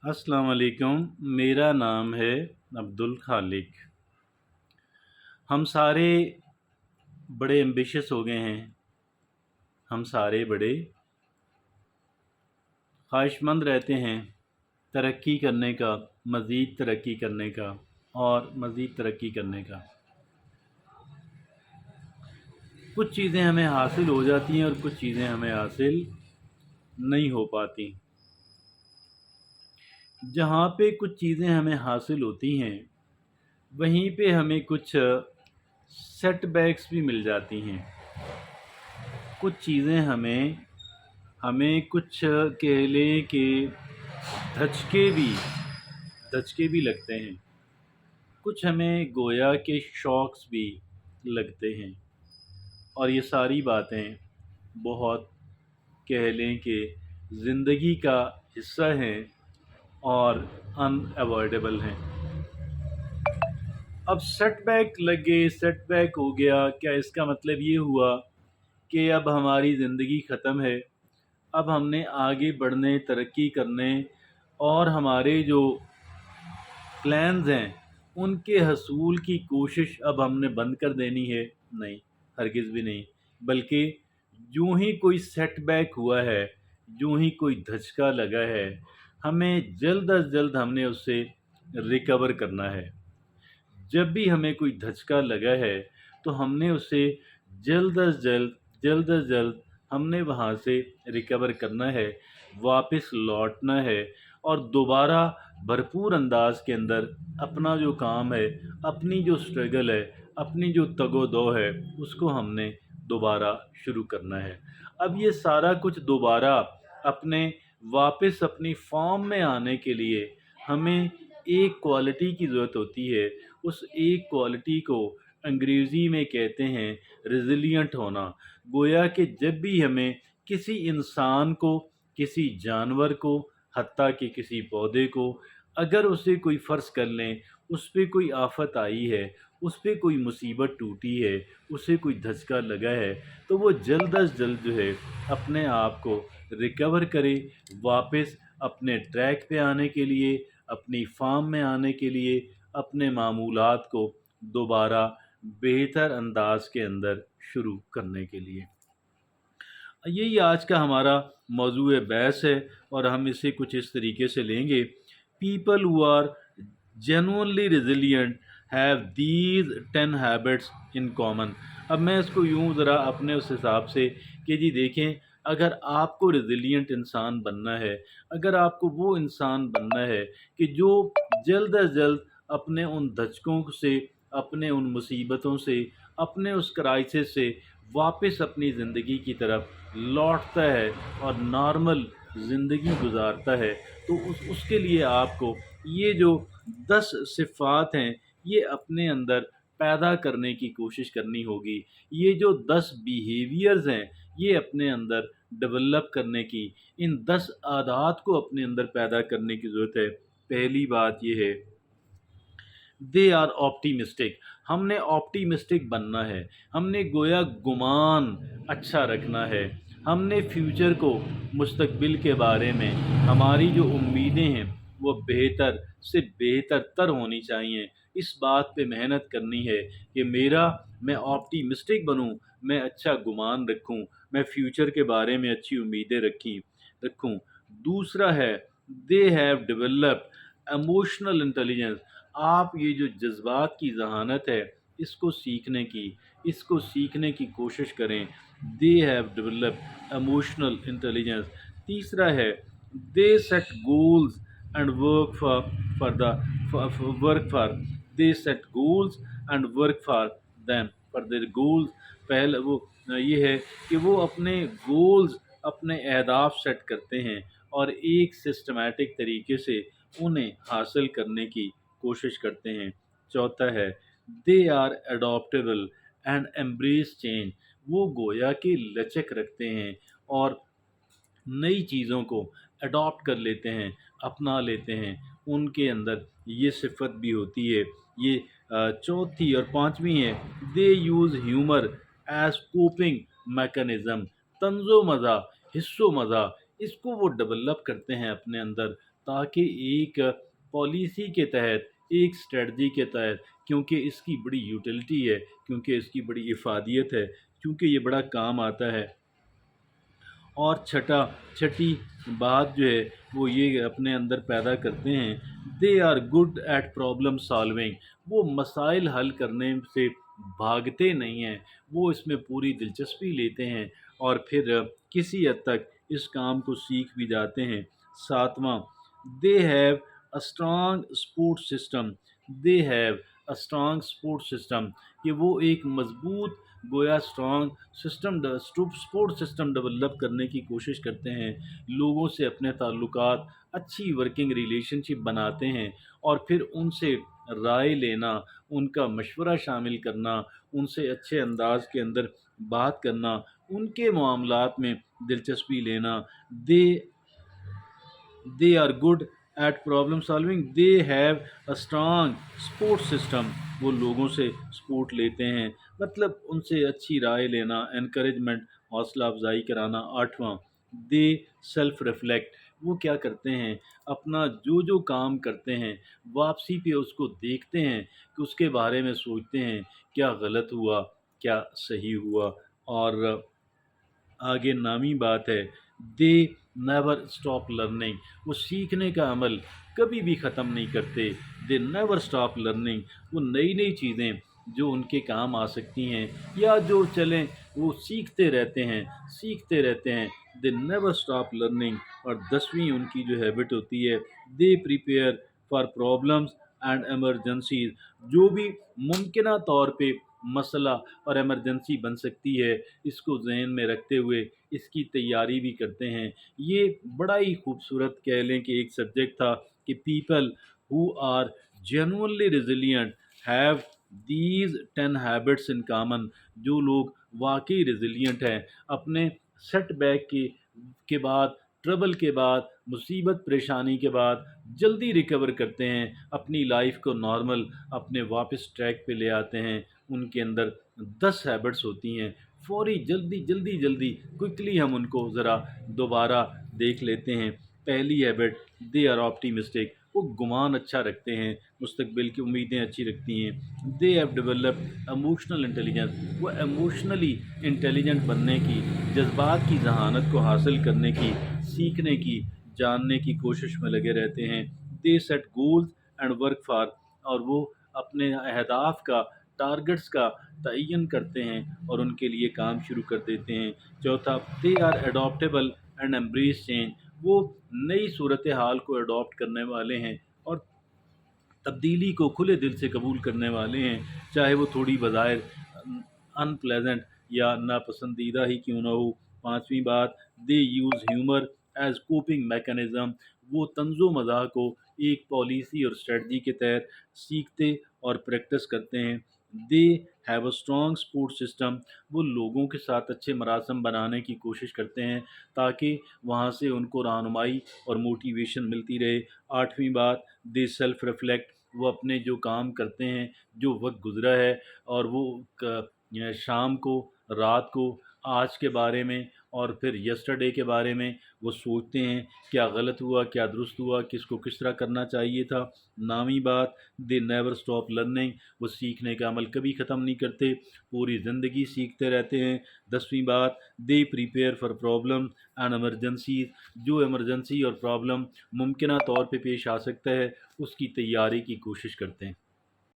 अस्सलाम वालेकुम। मेरा नाम है अब्दुल खालिक। हम सारे बड़े एम्बिशियस हो गए हैं। हम सारे बड़े ख्वाहिशमंद रहते हैं तरक्की करने का, मज़ीद तरक्की करने का और मज़ीद तरक्की करने का। कुछ चीज़ें हमें हासिल हो जाती हैं और कुछ चीज़ें हमें हासिल नहीं हो पाती। जहाँ पे कुछ चीज़ें हमें हासिल होती हैं, वहीं पे हमें कुछ सेटबैक्स भी मिल जाती हैं। कुछ चीज़ें हमें हमें कुछ कह लें कि धचके भी धचके भी लगते हैं। कुछ हमें गोया के शॉक्स भी लगते हैं और ये सारी बातें बहुत कह लें कि ज़िंदगी का हिस्सा हैं और अनअवॉइडेबल हैं। अब सेटबैक लग गए, सेटबैक हो गया, क्या इसका मतलब ये हुआ कि अब हमारी ज़िंदगी ख़त्म है? अब हमने आगे बढ़ने, तरक्की करने और हमारे जो प्लान्स हैं उनके हसूल की कोशिश अब हमने बंद कर देनी है? नहीं, हरगिज़ भी नहीं। बल्कि यूं ही कोई सेटबैक हुआ है, यूं ही कोई धचका लगा है, हमें जल्द अज जल्द हमने उससे रिकवर करना है। जब भी हमें कोई धचका लगा है तो हमने उसे जल्द अज जल्द हमने वहाँ से रिकवर करना है, वापस लौटना है और दोबारा भरपूर अंदाज के अंदर अपना जो काम है, अपनी जो स्ट्रगल है, अपनी जो तगो-दो है, उसको हमने दोबारा शुरू करना है। अब ये सारा कुछ दोबारा अपने वापस अपनी फॉर्म में आने के लिए हमें एक क्वालिटी की ज़रूरत होती है। उस एक क्वालिटी को अंग्रेज़ी में कहते हैं रेज़िलिएंट होना। गोया कि जब भी हमें किसी इंसान को, किसी जानवर को, हत्ता कि किसी पौधे को, अगर उसे कोई फ़र्ज़ कर लें, उस पे कोई आफ़त आई है, उस पे कोई मुसीबत टूटी है, उसे कोई धचका लगा है, तो वो जल्द अज़ जल्द जो है अपने आप को रिकवर करे, वापस अपने ट्रैक पे आने के लिए, अपनी फ़ार्म में आने के लिए, अपने मामूलात को दोबारा बेहतर अंदाज़ के अंदर शुरू करने के लिए। यही आज का हमारा मौज़ूए बहस है और हम इसे कुछ इस तरीके से लेंगे। People who are genuinely resilient have these 10 habits in common. अब मैं इसको यूँ ज़रा अपने उस हिसाब से कि जी देखें, अगर आपको रेज़िलिएंट इंसान बनना है, अगर आपको वो इंसान बनना है कि जो जल्द अज़ जल्द अपने उन धचकों से, अपने उन मुसीबतों से, अपने उस क्राइसिस से वापस अपनी ज़िंदगी की तरफ लौटता है और नॉर्मल ज़िंदगी गुजारता है, तो उसके लिए आपको ये जो 10 सिफ़ात हैं, ये अपने अंदर पैदा करने की कोशिश करनी होगी। ये जो 10 बिहेवियर्स हैं, ये अपने अंदर डेवलप करने की, इन 10 आदात को अपने अंदर पैदा करने की ज़रूरत है। पहली बात ये है, दे आर ऑप्टिमिस्टिक। हमने ऑप्टिमिस्टिक बनना है, हमने गोया गुमान अच्छा रखना है, हमने फ्यूचर को, मुस्तकबिल के बारे में हमारी जो उम्मीदें हैं वो बेहतर से बेहतर तर होनी चाहिए। इस बात पे मेहनत करनी है कि मैं ऑप्टिमिस्टिक बनूं, मैं अच्छा गुमान रखूं, मैं फ्यूचर के बारे में अच्छी उम्मीदें रखूं। दूसरा है, दे हैव डेवलप्ड इमोशनल इंटेलिजेंस। आप ये जो जज़्बात की ज़हानत है, इसको सीखने की कोशिश करें। They have developed emotional intelligence. तीसरा है, they set goals and work for they set goals and work for them for their goals. पहले वो ये है कि वो अपने गोल्स, अपने अहदाफ सेट करते हैं और एक सिस्टमैटिक तरीके से उन्हें हासिल करने की कोशिश करते हैं। चौथा है, they are adaptable and embrace change. वो गोया के लचक रखते हैं और नई चीज़ों को अडॉप्ट कर लेते हैं, अपना लेते हैं। उनके अंदर ये सिफ़त भी होती है। ये चौथी और पाँचवीं है, they use humour as coping mechanism. तंज़ो मज़ाक, हिस्सो मज़ाक, इसको वो डेवलप करते हैं अपने अंदर تاکہ ایک پالیسی کے تحت، ایک اسٹریٹجی کے تحت، کیونکہ اس کی بڑی یوٹیلٹی ہے، کیونکہ اس کی بڑی افادیت ہے، کیونکہ یہ بڑا کام آتا ہے۔ اور چھٹی بات جو ہے وہ یہ اپنے اندر پیدا کرتے ہیں، they are good at problem solving. وہ مسائل حل کرنے سے بھاگتے نہیں ہیں، وہ اس میں پوری دلچسپی لیتے ہیں اور پھر کسی حد تک اس کام کو سیکھ بھی جاتے ہیں۔ ساتواں، دے have a strong support system. They have a strong support system, کہ وہ ایک مضبوط گویا اسٹرانگ سپورٹ سسٹم ڈیولپ کرنے کی کوشش کرتے ہیں، لوگوں سے اپنے تعلقات، اچھی ورکنگ ریلیشن شپ بناتے ہیں اور پھر ان سے رائے لینا، ان کا مشورہ شامل کرنا، ان سے اچھے انداز کے اندر بات کرنا، ان کے معاملات میں دلچسپی لینا۔ They they are good at problem solving, they have a strong support system. وہ لوگوں سے سپورٹ لیتے ہیں، مطلب ان سے اچھی رائے لینا، انکریجمنٹ، حوصلہ افزائی کرانا۔ آٹھواں، دے سیلف ریفلیکٹ۔ وہ کیا کرتے ہیں، اپنا جو کام کرتے ہیں واپسی پہ اس کو دیکھتے ہیں، کہ اس کے بارے میں سوچتے ہیں کیا غلط ہوا، کیا صحیح ہوا۔ اور آگے نامی بات ہے، دے نیور اسٹاپ لرننگ۔ وہ سیکھنے کا عمل کبھی بھی ختم نہیں کرتے، دے نیور اسٹاپ لرننگ۔ وہ نئی چیزیں جو ان کے کام آ سکتی ہیں یا جو چلیں وہ سیکھتے رہتے ہیں، دے نیور اسٹاپ لرننگ۔ اور 10ویں ان کی جو ہیبٹ ہوتی ہے، they prepare for problems and emergencies. جو بھی ممکنہ طور پہ مسئلہ اور ایمرجنسی بن سکتی ہے، اس کو ذہن میں رکھتے ہوئے اس کی تیاری بھی کرتے ہیں۔ یہ بڑا ہی خوبصورت کہہ لیں کہ ایک سبجیکٹ تھا کہ people who are genuinely resilient have these 10 habits in common. جو لوگ واقعی ریزیلینٹ ہیں، اپنے سیٹ بیک کے بعد، ٹربل کے بعد، مصیبت پریشانی کے بعد جلدی ریکور کرتے ہیں، اپنی لائف کو نارمل، اپنے واپس ٹریک پہ لے آتے ہیں، ان کے اندر 10 ہیبٹس ہوتی ہیں۔ فوری جلدی کوئکلی ہم ان کو ذرا دوبارہ دیکھ لیتے ہیں۔ پہلی ہیبٹ، دے آر آپٹیمسٹک۔ وہ گمان اچھا رکھتے ہیں، مستقبل کی امیدیں اچھی رکھتی ہیں۔ They have developed emotional intelligence. وہ ایموشنلی انٹیلیجنٹ بننے کی، جذبات کی ذہانت کو حاصل کرنے کی، سیکھنے کی، جاننے کی کوشش میں لگے رہتے ہیں۔ They set goals and work for. اور وہ اپنے اہداف کا، ٹارگٹس کا تعین کرتے ہیں اور ان کے لیے کام شروع کر دیتے ہیں۔ چوتھا، they are adaptable and embrace change. وہ نئی صورتحال کو اڈاپٹ کرنے والے ہیں اور تبدیلی کو کھلے دل سے قبول کرنے والے ہیں، چاہے وہ تھوڑی بظاہر ان پلیزنٹ یا ناپسندیدہ ہی کیوں نہ ہو۔ پانچویں بات، they use humour as coping mechanism. وہ طنز و مزاح کو ایک پالیسی اور اسٹریٹجی کے تحت سیکھتے اور پریکٹس کرتے ہیں۔ دے have a strong support system. وہ لوگوں کے ساتھ اچھے مراسم بنانے کی کوشش کرتے ہیں تاکہ وہاں سے ان کو رہنمائی اور موٹیویشن ملتی رہے۔ آٹھویں بات، دے سیلف ریفلیکٹ۔ وہ اپنے جو کام کرتے ہیں، جو وقت گزرا ہے، اور وہ شام کو، رات کو، آج کے بارے میں اور پھر یسٹرڈے کے بارے میں وہ سوچتے ہیں کیا غلط ہوا، کیا درست ہوا، کس کو کس طرح کرنا چاہیے تھا۔ نامی بات، دے نیور اسٹاپ لرننگ۔ وہ سیکھنے کا عمل کبھی ختم نہیں کرتے، پوری زندگی سیکھتے رہتے ہیں۔ 10ویں بات، they prepare for problem and emergencies. جو ایمرجنسی اور پرابلم ممکنہ طور پہ پیش آ سکتا ہے، اس کی تیاری کی کوشش کرتے ہیں۔